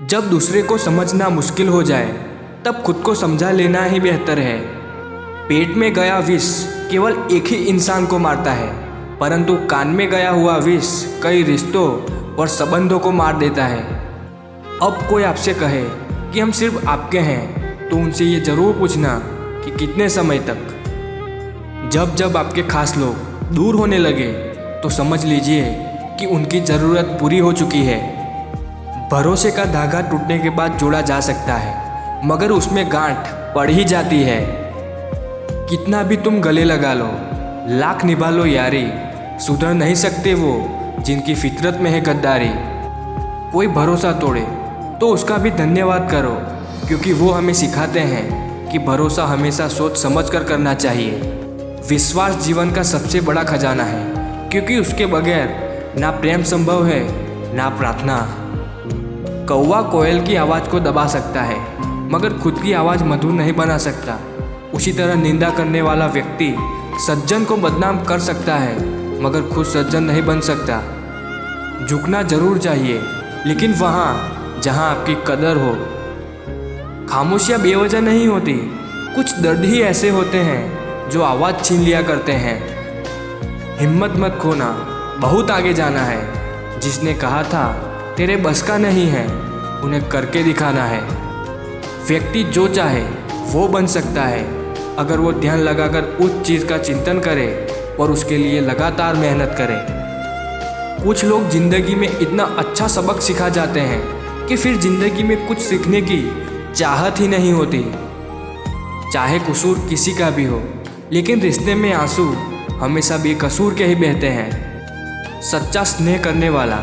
जब दूसरे को समझना मुश्किल हो जाए तब खुद को समझा लेना ही बेहतर है। पेट में गया विष केवल एक ही इंसान को मारता है, परंतु कान में गया हुआ विष कई रिश्तों और संबंधों को मार देता है। अब कोई आपसे कहे कि हम सिर्फ आपके हैं, तो उनसे ये ज़रूर पूछना कि कितने समय तक। जब जब आपके खास लोग दूर होने लगे तो समझ लीजिए कि उनकी ज़रूरत पूरी हो चुकी है। भरोसे का धागा टूटने के बाद जोड़ा जा सकता है, मगर उसमें गांठ पड़ ही जाती है। कितना भी तुम गले लगा लो, लाख निभा लो यारी, सुधर नहीं सकते वो जिनकी फितरत में है गद्दारी। कोई भरोसा तोड़े तो उसका भी धन्यवाद करो, क्योंकि वो हमें सिखाते हैं कि भरोसा हमेशा सोच समझ कर करना चाहिए। विश्वास जीवन का सबसे बड़ा खजाना है, क्योंकि उसके बगैर ना प्रेम संभव है ना प्रार्थना। कौवा कोयल की आवाज़ को दबा सकता है, मगर खुद की आवाज़ मधुर नहीं बना सकता। उसी तरह निंदा करने वाला व्यक्ति सज्जन को बदनाम कर सकता है, मगर खुद सज्जन नहीं बन सकता। झुकना जरूर चाहिए, लेकिन वहाँ जहाँ आपकी कदर हो। खामोशियाँ बेवजह नहीं होती, कुछ दर्द ही ऐसे होते हैं जो आवाज़ छीन लिया करते हैं। हिम्मत मत खोना, बहुत आगे जाना है। जिसने कहा था तेरे बस का नहीं है, उन्हें करके दिखाना है। व्यक्ति जो चाहे वो बन सकता है, अगर वो ध्यान लगाकर उस चीज़ का चिंतन करे और उसके लिए लगातार मेहनत करे। कुछ लोग जिंदगी में इतना अच्छा सबक सिखा जाते हैं कि फिर जिंदगी में कुछ सीखने की चाहत ही नहीं होती। चाहे कसूर किसी का भी हो, लेकिन रिश्ते में आंसू हमेशा बेकसूर के ही बहते हैं। सच्चा स्नेह करने वाला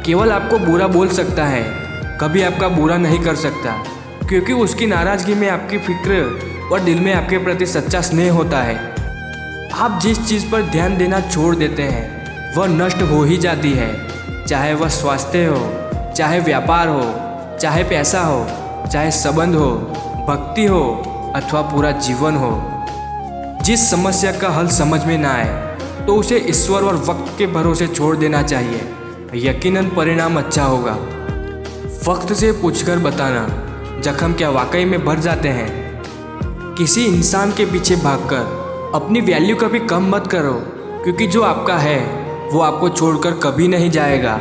केवल आपको बुरा बोल सकता है, कभी आपका बुरा नहीं कर सकता, क्योंकि उसकी नाराज़गी में आपकी फिक्र और दिल में आपके प्रति सच्चा स्नेह होता है। आप जिस चीज़ पर ध्यान देना छोड़ देते हैं वह नष्ट हो ही जाती है, चाहे वह स्वास्थ्य हो, चाहे व्यापार हो, चाहे पैसा हो, चाहे संबंध हो, भक्ति हो अथवा पूरा जीवन हो। जिस समस्या का हल समझ में ना आए तो उसे ईश्वर और वक्त के भरोसे छोड़ देना चाहिए, यकीनन परिणाम अच्छा होगा। वक्त से पूछकर बताना जख्म क्या वाकई में भर जाते हैं। किसी इंसान के पीछे भागकर अपनी वैल्यू कभी कम मत करो, क्योंकि जो आपका है वो आपको छोड़कर कभी नहीं जाएगा।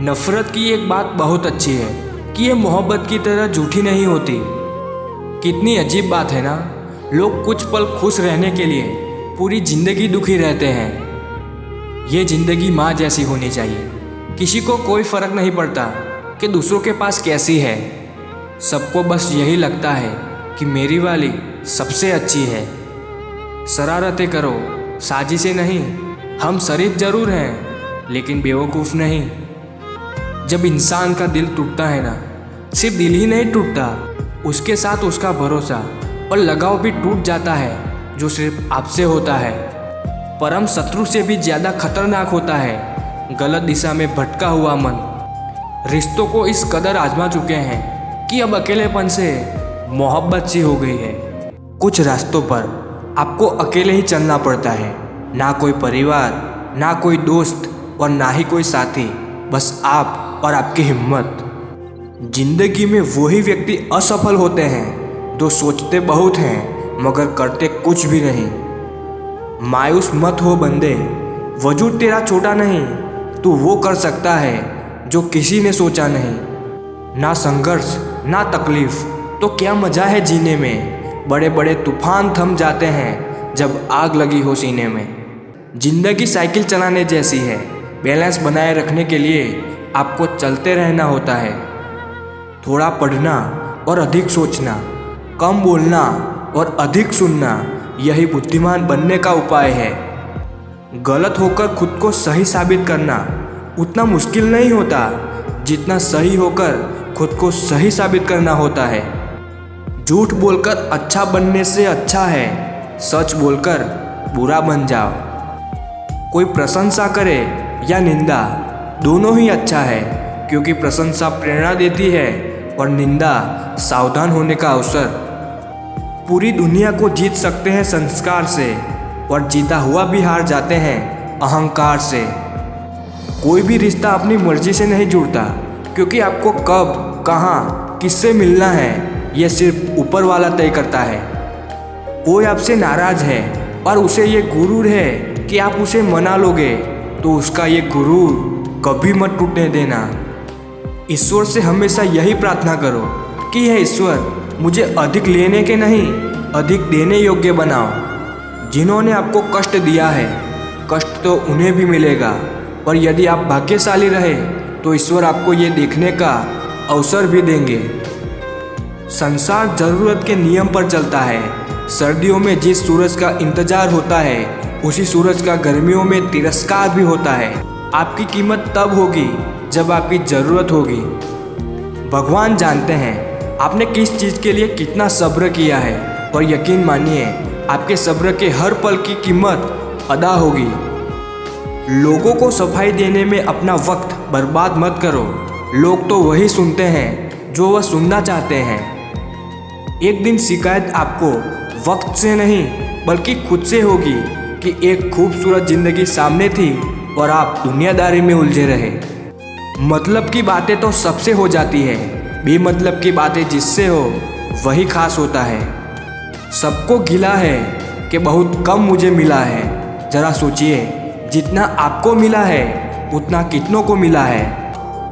नफरत की एक बात बहुत अच्छी है कि ये मोहब्बत की तरह झूठी नहीं होती। कितनी अजीब बात है ना, लोग कुछ पल खुश रहने के लिए पूरी जिंदगी दुखी रहते हैं। ये जिंदगी माँ जैसी होनी चाहिए, किसी को कोई फर्क नहीं पड़ता कि दूसरों के पास कैसी है। सबको बस यही लगता है कि मेरी वाली सबसे अच्छी है। शरारतें करो, साजिशें नहीं। हम शरीफ जरूर हैं, लेकिन बेवकूफ़ नहीं। जब इंसान का दिल टूटता है ना, सिर्फ दिल ही नहीं टूटता, उसके साथ उसका भरोसा और लगाव भी टूट जाता है, जो सिर्फ आपसे होता है। परम शत्रु से भी ज़्यादा खतरनाक होता है गलत दिशा में भटका हुआ मन। रिश्तों को इस कदर आजमा चुके हैं कि अब अकेलेपन से मोहब्बत सी हो गई है। कुछ रास्तों पर आपको अकेले ही चलना पड़ता है, ना कोई परिवार, ना कोई दोस्त और ना ही कोई साथी, बस आप और आपकी हिम्मत। जिंदगी में वही व्यक्ति असफल होते हैं जो सोचते बहुत हैं मगर करते कुछ भी नहीं। मायूस मत हो बंदे, वजूद तेरा छोटा नहीं, तू वो कर सकता है जो किसी ने सोचा नहीं। ना संघर्ष ना तकलीफ तो क्या मज़ा है जीने में। बड़े बड़े तूफान थम जाते हैं जब आग लगी हो सीने में। जिंदगी साइकिल चलाने जैसी है, बैलेंस बनाए रखने के लिए आपको चलते रहना होता है। थोड़ा पढ़ना और अधिक सोचना, कम बोलना और अधिक सुनना, यही बुद्धिमान बनने का उपाय है। गलत होकर खुद को सही साबित करना उतना मुश्किल नहीं होता जितना सही होकर खुद को सही साबित करना होता है। झूठ बोलकर अच्छा बनने से अच्छा है सच बोलकर बुरा बन जाओ। कोई प्रशंसा करे या निंदा, दोनों ही अच्छा है, क्योंकि प्रशंसा प्रेरणा देती है और निंदा सावधान होने का अवसर। पूरी दुनिया को जीत सकते हैं संस्कार से, और जीता हुआ भी हार जाते हैं अहंकार से। कोई भी रिश्ता अपनी मर्जी से नहीं जुड़ता, क्योंकि आपको कब, कहाँ, किससे मिलना है, यह सिर्फ ऊपर वाला तय करता है। कोई आपसे नाराज है और उसे ये गुरूर है कि आप उसे मना लोगे, तो उसका ये गुरूर कभी मत टूटने देना। ईश्वर से हमेशा यही प्रार्थना करो कि यह ईश्वर मुझे अधिक लेने के नहीं, अधिक देने योग्य बनाओ। जिन्होंने आपको कष्ट दिया है, कष्ट तो उन्हें भी मिलेगा, पर यदि आप भाग्यशाली रहे तो ईश्वर आपको ये देखने का अवसर भी देंगे। संसार जरूरत के नियम पर चलता है। सर्दियों में जिस सूरज का इंतजार होता है, उसी सूरज का गर्मियों में तिरस्कार भी होता है। आपकी कीमत तब होगी जब आपकी ज़रूरत होगी। भगवान जानते हैं आपने किस चीज़ के लिए कितना सब्र किया है, और यकीन मानिए आपके सब्र के हर पल की कीमत अदा होगी। लोगों को सफाई देने में अपना वक्त बर्बाद मत करो। लोग तो वही सुनते हैं जो वह सुनना चाहते हैं। एक दिन शिकायत आपको वक्त से नहीं बल्कि खुद से होगी कि एक खूबसूरत जिंदगी सामने थी और आप दुनियादारी में उलझे रहे। मतलब की बातें तो सबसे हो जाती है, बेमतलब की बातें जिससे हो वही खास होता है। सबको गिला है कि बहुत कम मुझे मिला है। जरा सोचिए, जितना आपको मिला है उतना कितनों को मिला है।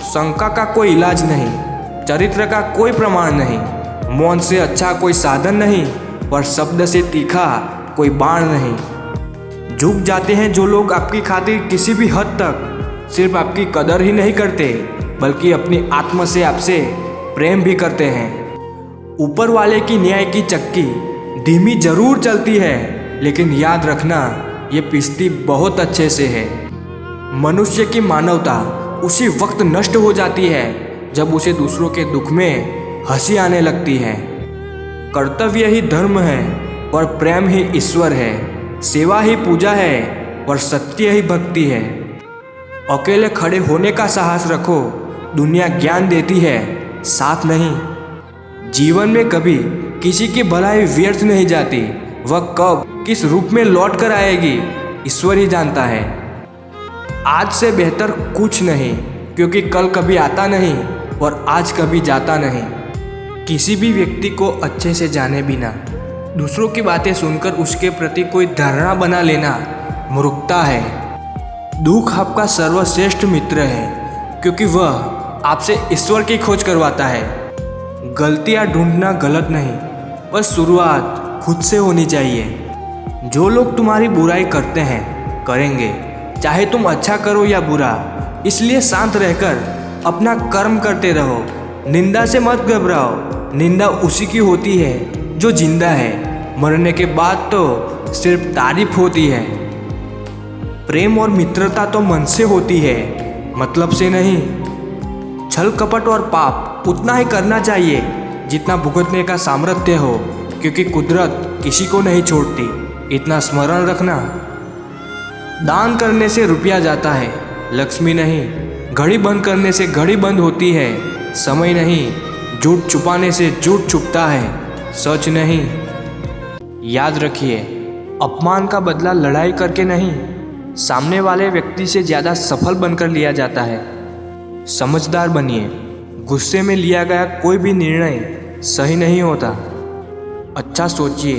शंका का कोई इलाज नहीं, चरित्र का कोई प्रमाण नहीं, मौन से अच्छा कोई साधन नहीं, और शब्द से तीखा कोई बाण नहीं। झुक जाते हैं जो लोग आपकी खातिर किसी भी हद तक सिर्फ आपकी कदर ही नहीं करते, बल्कि अपनी आत्मा से आपसे प्रेम भी करते हैं। ऊपर वाले की न्याय की चक्की धीमी जरूर चलती है, लेकिन याद रखना ये पिसती बहुत अच्छे से है। मनुष्य की मानवता उसी वक्त नष्ट हो जाती है जब उसे दूसरों के दुख में हंसी आने लगती है। कर्तव्य ही धर्म है और प्रेम ही ईश्वर है। सेवा ही पूजा है और सत्य ही भक्ति है। अकेले खड़े होने का साहस रखो। दुनिया ज्ञान देती है, साथ नहीं। जीवन में कभी किसी की भलाई व्यर्थ नहीं जाती। वह कब किस रूप में लौट कर आएगी ईश्वर ही जानता है। आज से बेहतर कुछ नहीं, क्योंकि कल कभी आता नहीं और आज कभी जाता नहीं। किसी भी व्यक्ति को अच्छे से जाने बिना दूसरों की बातें सुनकर उसके प्रति कोई धारणा बना लेना मूर्खता है। दुख आपका सर्वश्रेष्ठ मित्र है, क्योंकि वह आपसे ईश्वर की खोज करवाता है। गलतियां ढूंढना गलत नहीं, पर शुरुआत खुद से होनी चाहिए। जो लोग तुम्हारी बुराई करते हैं करेंगे, चाहे तुम अच्छा करो या बुरा, इसलिए शांत रहकर अपना कर्म करते रहो। निंदा से मत घबराओ। निंदा उसी की होती है जो जिंदा है। मरने के बाद तो सिर्फ तारीफ होती है। प्रेम और मित्रता तो मन से होती है, मतलब से नहीं। छल कपट और पाप उतना ही करना चाहिए जितना भुगतने का सामर्थ्य हो, क्योंकि कुदरत किसी को नहीं छोड़ती। इतना स्मरण रखना। दान करने से रुपया जाता है, लक्ष्मी नहीं। घड़ी बंद करने से घड़ी बंद होती है, समय नहीं। झूठ छुपाने से झूठ छुपता है, सच नहीं। याद रखिए, अपमान का बदला लड़ाई करके नहीं, सामने वाले व्यक्ति से ज़्यादा सफल बनकर लिया जाता है। समझदार बनिए। गुस्से में लिया गया कोई भी निर्णय सही नहीं होता। अच्छा सोचिए,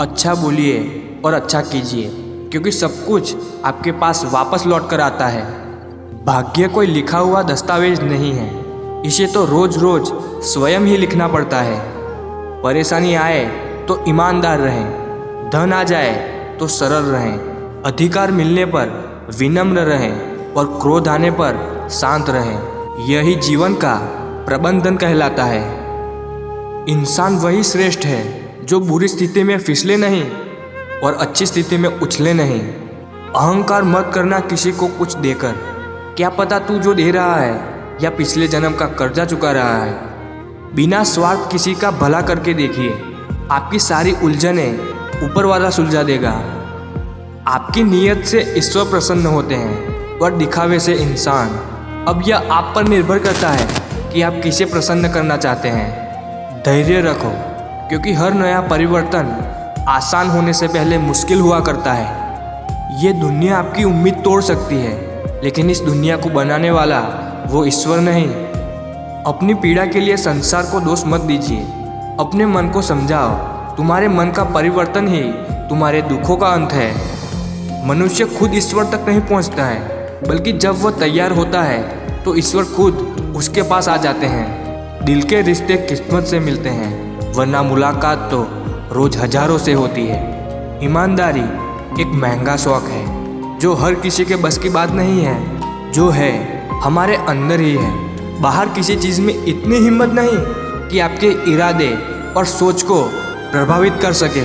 अच्छा बोलिए और अच्छा कीजिए, क्योंकि सब कुछ आपके पास वापस लौट कर आता है। भाग्य कोई लिखा हुआ दस्तावेज नहीं है, इसे तो रोज रोज स्वयं ही लिखना पड़ता है। परेशानी आए तो ईमानदार रहें, धन आ जाए तो सरल रहें, अधिकार मिलने पर विनम्र रहें और क्रोध आने पर शांत रहें। यही जीवन का प्रबंधन कहलाता है। इंसान वही श्रेष्ठ है जो बुरी स्थिति में फिसले नहीं और अच्छी स्थिति में उछले नहीं। अहंकार मत करना किसी को कुछ देकर। क्या पता तू जो दे रहा है या पिछले जन्म का कर्जा चुका रहा है। बिना स्वार्थ किसी का भला करके देखिए, आपकी सारी उलझनें ऊपर वाला सुलझा देगा। आपकी नीयत से ईश्वर प्रसन्न होते हैं और दिखावे से इंसान। अब यह आप पर निर्भर करता है कि आप किसे प्रसन्न करना चाहते हैं। धैर्य रखो, क्योंकि हर नया परिवर्तन आसान होने से पहले मुश्किल हुआ करता है। ये दुनिया आपकी उम्मीद तोड़ सकती है, लेकिन इस दुनिया को बनाने वाला वो ईश्वर नहीं, अपनी पीड़ा के लिए संसार को दोष मत दीजिए। अपने मन को समझाओ। तुम्हारे मन का परिवर्तन ही तुम्हारे दुखों का अंत है। मनुष्य खुद ईश्वर तक नहीं पहुंचता है, बल्कि जब वह तैयार होता है तो ईश्वर खुद उसके पास आ जाते हैं। दिल के रिश्ते किस्मत से मिलते हैं, वरना मुलाकात तो रोज हजारों से होती है। ईमानदारी एक महंगा शौक है जो हर किसी के बस की बात नहीं है। जो है हमारे अंदर ही है। बाहर किसी चीज़ में इतनी हिम्मत नहीं कि आपके इरादे और सोच को प्रभावित कर सके।